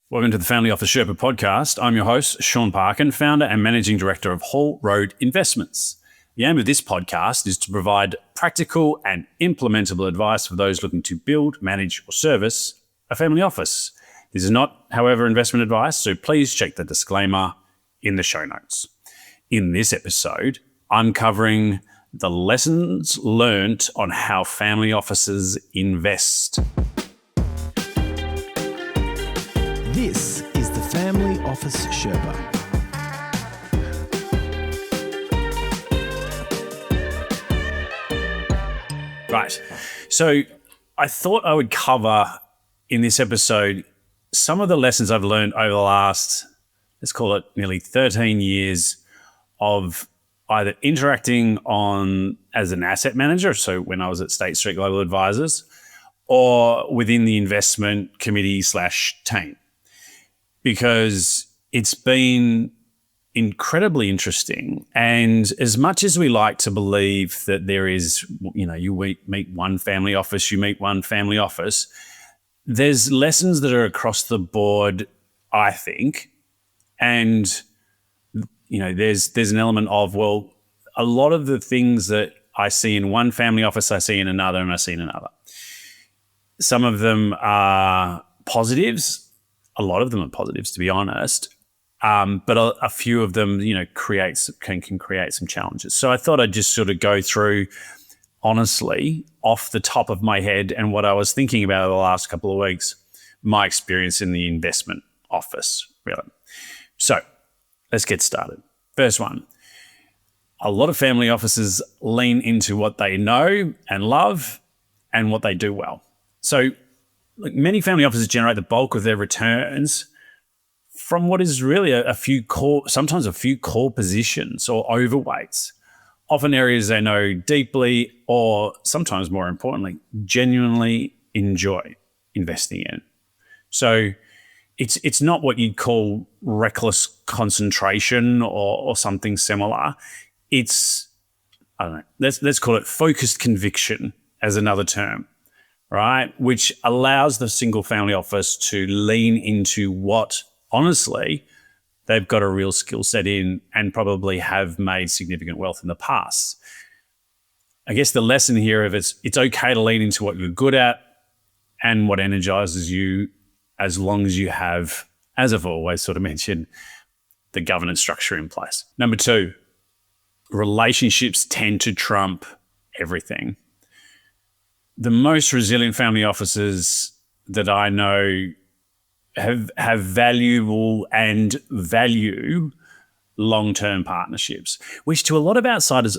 Welcome to the Family Office Sherpa podcast. I'm your host, Shaun Parkin, founder and managing director of Whole Road Investments. The aim of this podcast is to provide practical and implementable advice for those looking to build, manage, or service a family office. This is not, however, investment advice, so please check the disclaimer in the show notes. In this episode, I'm covering the lessons learnt on how family offices invest. This is the Family Office Sherpa. Right. So I thought I would cover in this episode some of the lessons I've learned over the last, let's call it nearly 13 years of either interacting as an asset manager, so when I was at State Street Global Advisors, or within the investment committee / team. Because it's been incredibly interesting. And as much as we like to believe that there is, you meet one family office, there's lessons that are across the board, I think. And, there's an element of, a lot of the things that I see in one family office, I see in another, and I see in another. Some of them are positives. A lot of them are positives, to be honest, but a few of them, can create some challenges. So I thought I'd just sort of go through, honestly, off the top of my head and what I was thinking about over the last couple of weeks, my experience in the investment office, really. So let's get started. First one, a lot of family offices lean into what they know and love and what they do well. So many family offices generate the bulk of their returns from what is really a few core positions or overweights, often areas they know deeply or sometimes more importantly, genuinely enjoy investing in. So it's not what you'd call reckless concentration or something similar. It's, let's call it focused conviction as another term. Right, which allows the single family office to lean into what, honestly, they've got a real skill set in and probably have made significant wealth in the past. I guess the lesson here of it's okay to lean into what you're good at and what energizes you, as long as you have, as I've always sort of mentioned, the governance structure in place. Number 2, relationships tend to trump everything. The most resilient family offices that I know have valuable and value long-term partnerships, which to a lot of outsiders,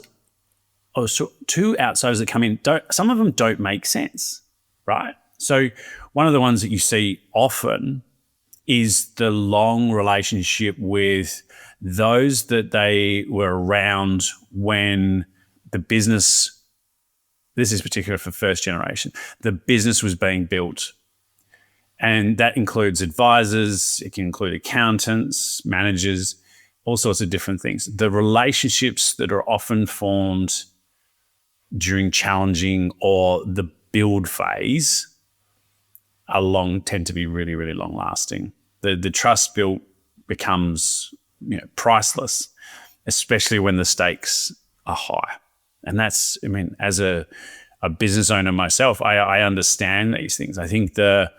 or to outsiders that come in, some of them don't make sense, right? So one of the ones that you see often is the long relationship with those that they were around when the business, this is particular for first generation, the business was being built. And that includes advisors, it can include accountants, managers, all sorts of different things. The relationships that are often formed during challenging or the build phase tend to be really, really long lasting. The trust built becomes priceless, especially when the stakes are high. And that's, as a business owner myself, I understand these things. I think the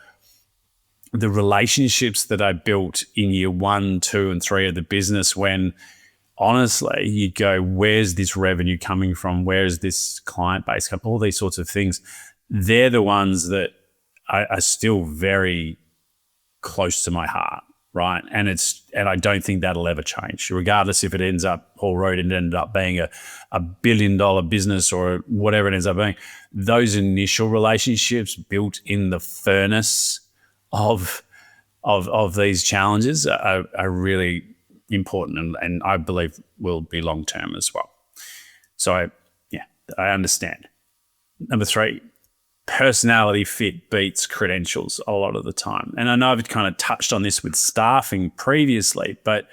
relationships that I built in year 1, 2, and 3 of the business, when honestly you'd go, where's this revenue coming from? Where's this client base coming? All these sorts of things. They're the ones that are still very close to my heart. Right. And I don't think that'll ever change, regardless if it ends up Whole Road and ended up being a $1 billion business or whatever it ends up being. Those initial relationships built in the furnace of these challenges are really important and I believe will be long term as well. So I understand. Number 3, personality fit beats credentials a lot of the time. And I know I've kind of touched on this with staffing previously, but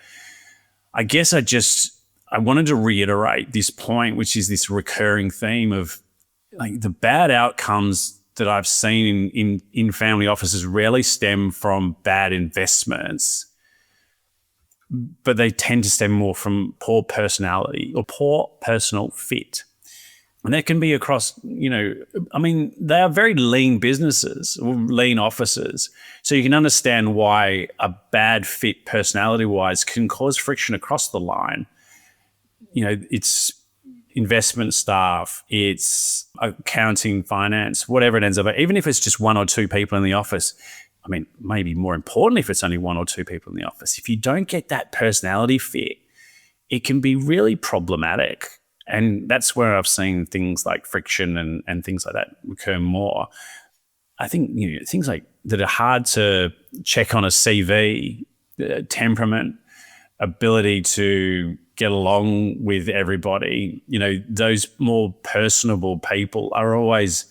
I guess I wanted to reiterate this point, which is this recurring theme of the bad outcomes that I've seen in family offices rarely stem from bad investments, but they tend to stem more from poor personality or poor personal fit. And that can be across, they are very lean businesses, lean offices. So you can understand why a bad fit personality-wise can cause friction across the line. It's investment staff, it's accounting, finance, whatever it ends up. Even if it's just one or two people in the office, maybe more importantly, if it's only one or two people in the office, if you don't get that personality fit, it can be really problematic. And that's where I've seen things like friction and things like that occur more. I think things like that are hard to check on a CV, temperament, ability to get along with everybody, those more personable people are always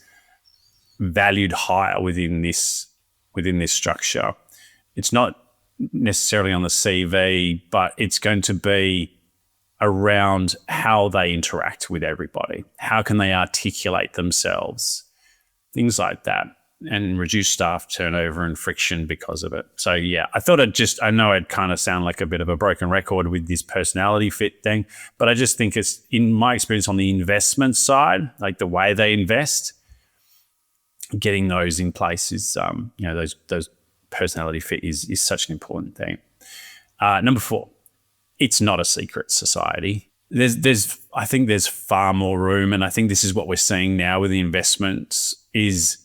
valued higher within this structure. It's not necessarily on the CV, but it's going to be around how they interact with everybody. How can they articulate themselves? Things like that, and reduce staff turnover and friction because of it. So yeah, I know I'd kind of sound like a bit of a broken record with this personality fit thing, but I just think it's, in my experience on the investment side, like the way they invest, getting those in place is, those personality fit is such an important thing. Number 4, it's not a secret society. I think there's far more room, and I think this is what we're seeing now with the investments is,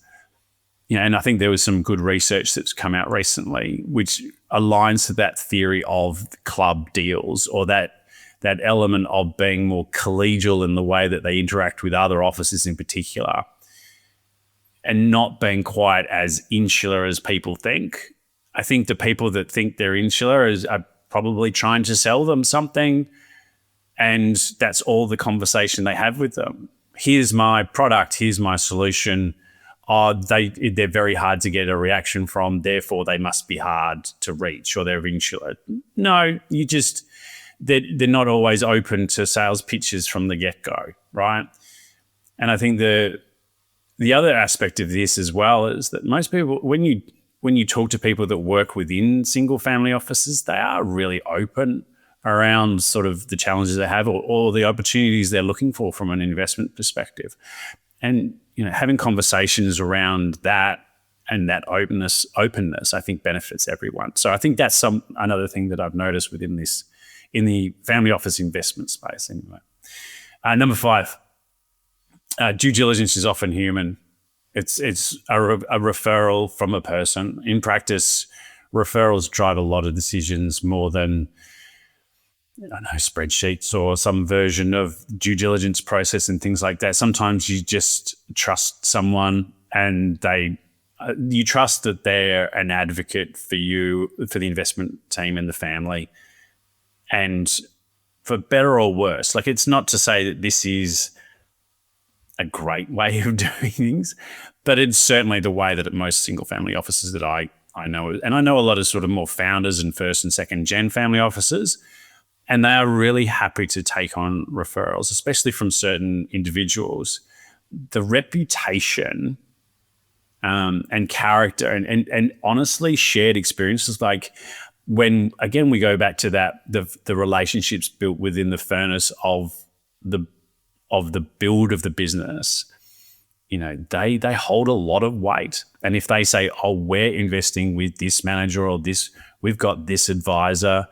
and I think there was some good research that's come out recently which aligns to that theory of club deals, or that element of being more collegial in the way that they interact with other offices in particular, and not being quite as insular as people think. I think the people that think they're insular are probably trying to sell them something, and that's all the conversation they have with them. Here's my product, here's my solution. They're very hard to get a reaction from, therefore they must be hard to reach, or they're insular. No, they're not always open to sales pitches from the get-go, right? And I think the other aspect of this as well is that most people, when you talk to people that work within single family offices, they are really open around sort of the challenges they have or the opportunities they're looking for from an investment perspective. And, having conversations around that and that openness, I think benefits everyone. So I think that's another thing that I've noticed in the family office investment space anyway. Number 5, due diligence is often human. It's a referral from a person. In practice, referrals drive a lot of decisions more than, spreadsheets or some version of due diligence process and things like that. Sometimes you just trust someone and you trust that they're an advocate for you, for the investment team and the family. And for better or worse, like, it's not to say that this is a great way of doing things, but it's certainly the way that most single family offices that I know, and I know a lot of sort of more founders and first and second gen family offices, and they are really happy to take on referrals, especially from certain individuals. The reputation and character and honestly shared experiences, like when, again, we go back to that, the relationships built within the furnace of the build of the business, they hold a lot of weight. And if they say, oh, we're investing with this manager, or we've got this advisor,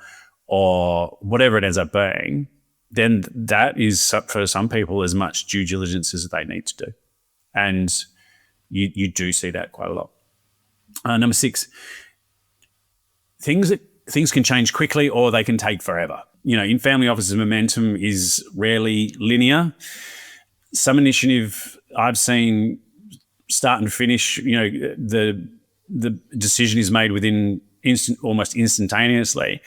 or whatever it ends up being, then that is, for some people, as much due diligence as they need to do. And you do see that quite a lot. Number 6, things can change quickly or they can take forever. In family offices, momentum is rarely linear. Some initiative I've seen start and finish, the decision is made within almost instantaneously.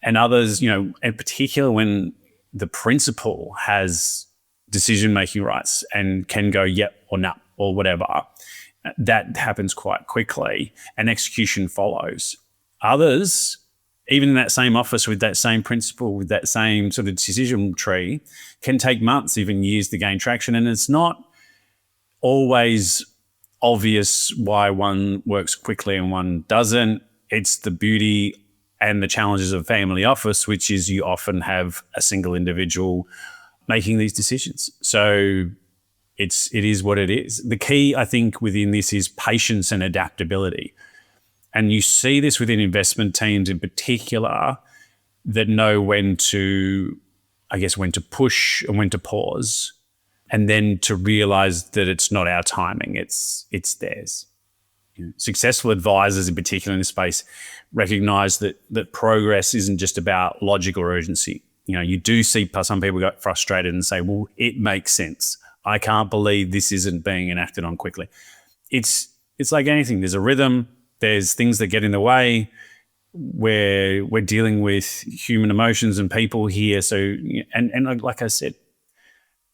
And others, in particular when the principal has decision-making rights and can go yep or no or whatever, that happens quite quickly and execution follows. Others, even in that same office with that same principal, with that same sort of decision tree, can take months, even years to gain traction. And it's not always obvious why one works quickly and one doesn't. It's the beauty and the challenges of family office, which is you often have a single individual making these decisions. So it is what it is. The key, I think, within this is patience and adaptability. And you see this within investment teams in particular that know when to push and when to pause, and then to realize that it's not our timing, it's theirs. Successful advisors in particular in this space recognize that progress isn't just about logic or urgency. You do see some people get frustrated and say, well, it makes sense. I can't believe this isn't being enacted on quickly. It's like anything. There's a rhythm. There's things that get in the way. We're dealing with human emotions and people here. So, and like I said,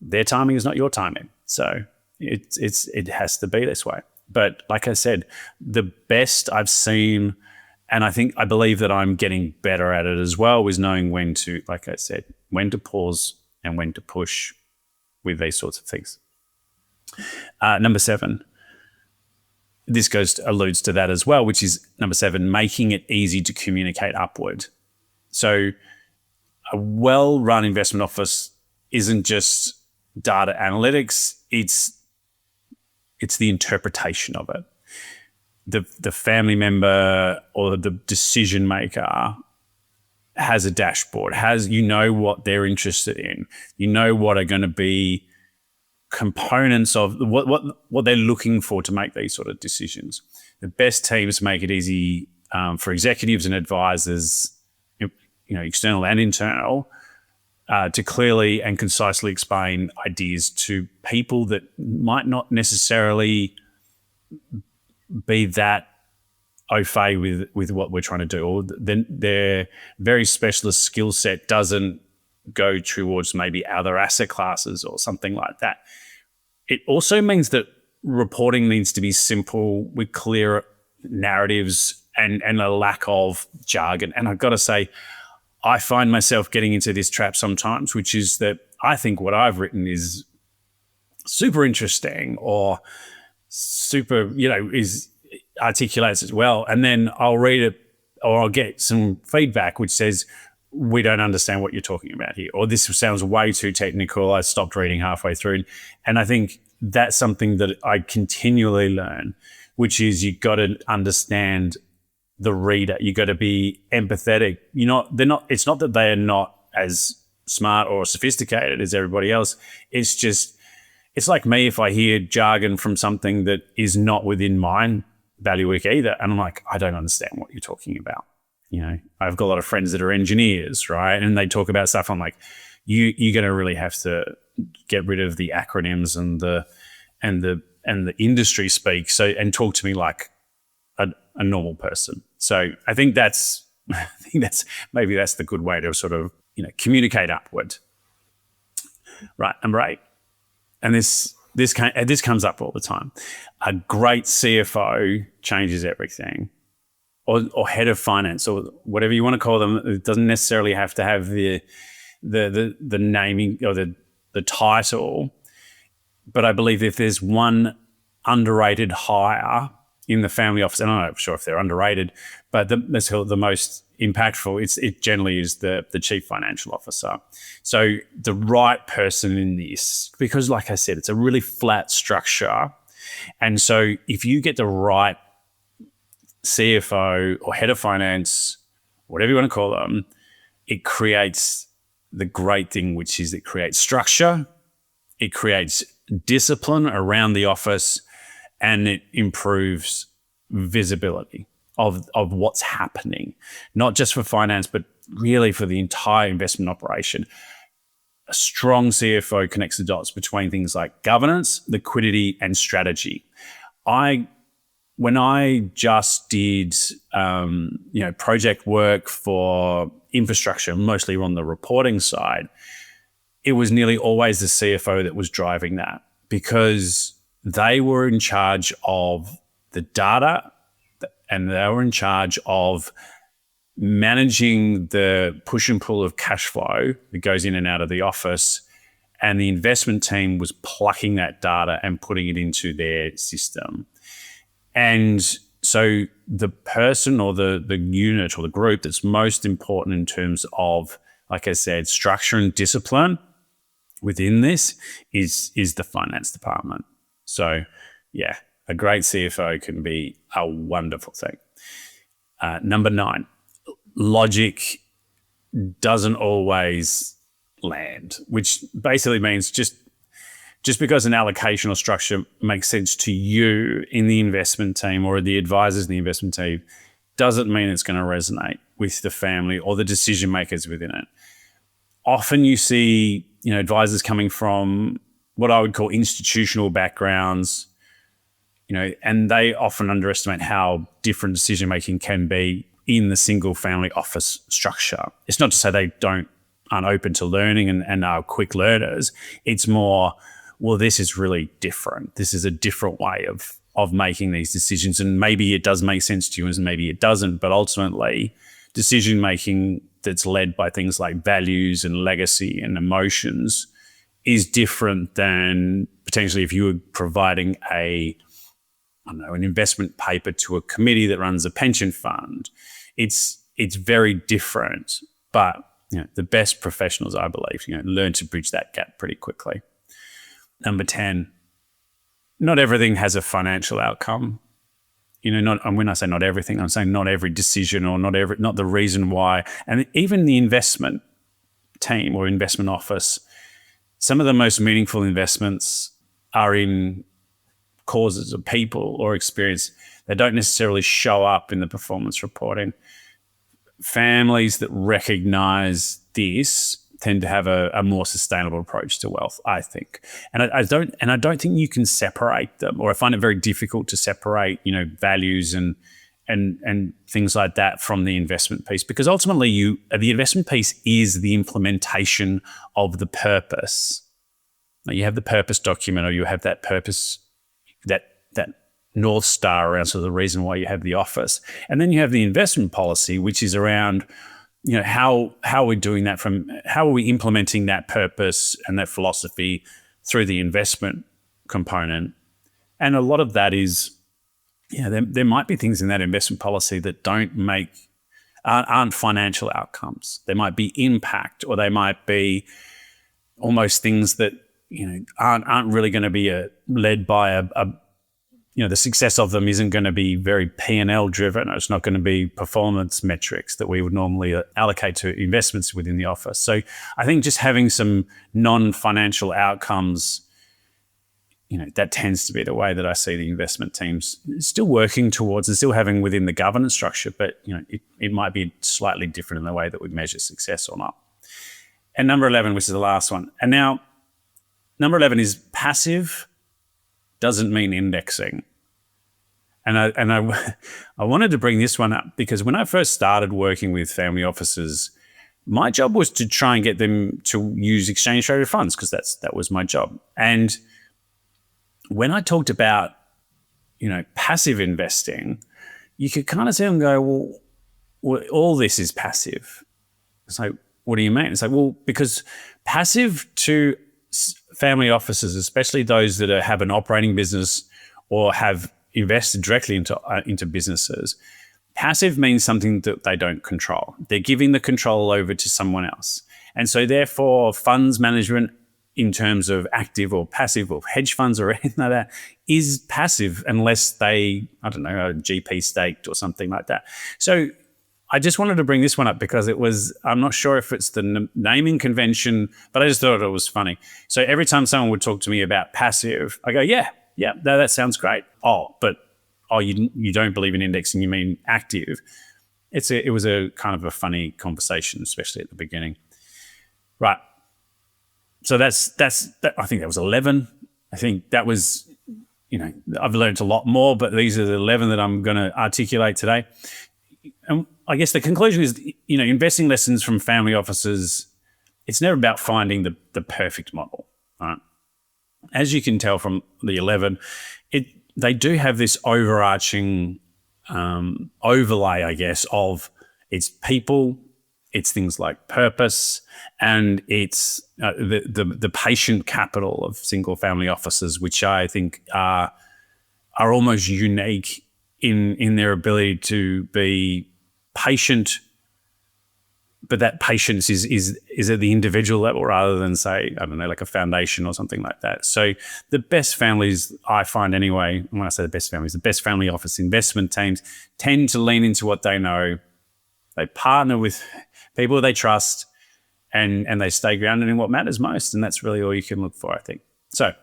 their timing is not your timing. So it has to be this way. But like I said, the best I've seen, and I believe that I'm getting better at it as well, is knowing when to, like I said, when to pause and when to push with these sorts of things. Number 7, this alludes to that as well, which is number 7, making it easy to communicate upward. So a well-run investment office isn't just data analytics, it's the interpretation of it. The family member or the decision maker has a dashboard, what they're interested in, what are going to be components of what they're looking for to make these sort of decisions. The best teams make it easy for executives and advisors, external and internal, to clearly and concisely explain ideas to people that might not necessarily be that au fait with what we're trying to do, or then their very specialist skill set doesn't go towards maybe other asset classes or something like that. It also means that reporting needs to be simple with clear narratives and a lack of jargon. And I've got to say, I find myself getting into this trap sometimes, which is that I think what I've written is super interesting or super, is articulates as well. And then I'll read it or I'll get some feedback which says, we don't understand what you're talking about here, or this sounds way too technical. I stopped reading halfway through. And I think that's something that I continually learn, which is you got to understand the reader. You got to be empathetic. It's not that they are not as smart or sophisticated as everybody else. It's like me if I hear jargon from something that is not within my bailiwick either. And I'm like, I don't understand what you're talking about. I've got a lot of friends that are engineers, right? And they talk about stuff. I'm like, you're going to really have to get rid of the acronyms and the industry speak. So, and talk to me like a normal person. So I think that's maybe that's the good way to sort of, communicate upward. Right. Number 8. And this comes up all the time. A great CFO changes everything. Or head of finance, or whatever you want to call them. It doesn't necessarily have to have the naming or the title. But I believe if there's one underrated hire in the family office, and I'm not sure if they're underrated, but let's call it the most impactful, it generally is the chief financial officer. So the right person in this, because like I said, it's a really flat structure. And so if you get the right CFO or head of finance, whatever you want to call them, it creates the great thing, which is it creates structure, it creates discipline around the office, and it improves visibility of what's happening, not just for finance, but really for the entire investment operation. A strong CFO connects the dots between things like governance, liquidity, and strategy. When I just did, project work for infrastructure, mostly on the reporting side, it was nearly always the CFO that was driving that, because they were in charge of the data and they were in charge of managing the push and pull of cash flow that goes in and out of the office. And the investment team was plucking that data and putting it into their system. And so the person or the unit or the group that's most important in terms of, like I said, structure and discipline within this is the finance department. So yeah, a great CFO can be a wonderful thing. Number 9, logic doesn't always land, which basically means just because an allocation or structure makes sense to you in the investment team or the advisors in the investment team doesn't mean it's going to resonate with the family or the decision makers within it. Often you see, advisors coming from what I would call institutional backgrounds, and they often underestimate how different decision making can be in the single family office structure. It's not to say they aren't open to learning and are quick learners. It's more, well, this is really different. This is a different way of making these decisions, and maybe it does make sense to you and maybe it doesn't, but ultimately decision making that's led by things like values and legacy and emotions is different than potentially if you were providing an investment paper to a committee that runs a pension fund. It's very different, but the best professionals, I believe, learn to bridge that gap pretty quickly. Number 10, not everything has a financial outcome. And when I say not everything, I'm saying not every decision or not the reason why. And even the investment team or investment office, some of the most meaningful investments are in causes of people or experience. They don't necessarily show up in the performance reporting. Families that recognize this tend to have a more sustainable approach to wealth, I think. And I don't think you can separate them, or I find it very difficult to separate, values and things like that from the investment piece, because ultimately the investment piece is the implementation of the purpose. Now, you have the purpose document, or you have that purpose, that North Star around sort of the reason why you have the office. And then you have the investment policy, which is around how are we doing that, how are we implementing that purpose and that philosophy through the investment component. And a lot of that is, there might be things in that investment policy that aren't financial outcomes. They might be impact, or they might be almost things that aren't really going to be led by the success of them isn't going to be very P&L driven. It's not going to be performance metrics that we would normally allocate to investments within the office. So I think just having some non-financial outcomes, that tends to be the way that I see the investment teams still working towards and still having within the governance structure, but it might be slightly different in the way that we measure success or not. And number 11, which is the last one. And now number 11 is passive doesn't mean indexing. And I wanted to bring this one up because when I first started working with family offices, my job was to try and get them to use exchange traded funds, because that was my job. And when I talked about, passive investing, you could kind of see them go, well, all this is passive. It's like, what do you mean? It's like, well, because passive to family offices, especially those that have an operating business or have invested directly into businesses, passive means something that they don't control. They're giving the control over to someone else. And so therefore funds management in terms of active or passive or hedge funds or anything like that is passive unless they, are GP staked or something like that. So I just wanted to bring this one up because I'm not sure if it's the naming convention, but I just thought it was funny. So every time someone would talk to me about passive, I go, yeah, that sounds great. You don't believe in indexing, you mean active. It was a kind of a funny conversation, especially at the beginning. Right. So that's I think that was 11. I think that was, I've learned a lot more, but these are the 11 that I'm going to articulate today. And I guess the conclusion is, investing lessons from family offices, it's never about finding the perfect model, right? As you can tell from the 11, they do have this overarching overlay, I guess, of it's people, it's things like purpose, and it's the patient capital of single family offices, which I think are are almost unique in their ability to be patient, but that patience is at the individual level rather than, say, I don't know, like a foundation or something like that. So the best families I find anyway, when I say the best families, the best family office investment teams tend to lean into what they know. They partner with people they trust, and they stay grounded in what matters most. And that's really all you can look for, I think. So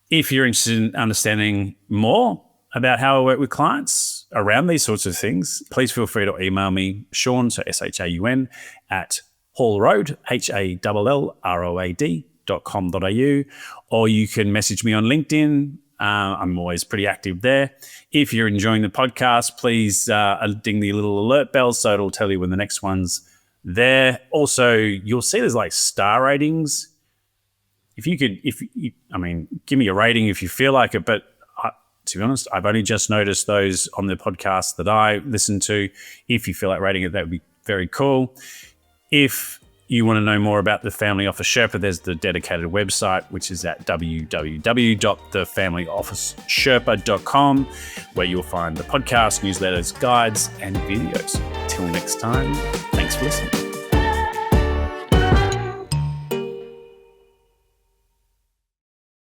if you're interested in understanding more about how I work with clients around these sorts of things, please feel free to email me, Shaun, so SHAUN, at hallroad, HALLROAD.com.au, or you can message me on LinkedIn. I'm always pretty active there. If you're enjoying the podcast, please ding the little alert bell so it'll tell you when the next one's there. Also, you'll see there's like star ratings. Give me a rating if you feel like it, but to be honest, I've only just noticed those on the podcast that I listen to. If you feel like rating it, that would be very cool. If you want to know more about the Family Office Sherpa, there's the dedicated website, which is at www.thefamilyofficesherpa.com, where you'll find the podcast, newsletters, guides, and videos. Till next time, thanks for listening.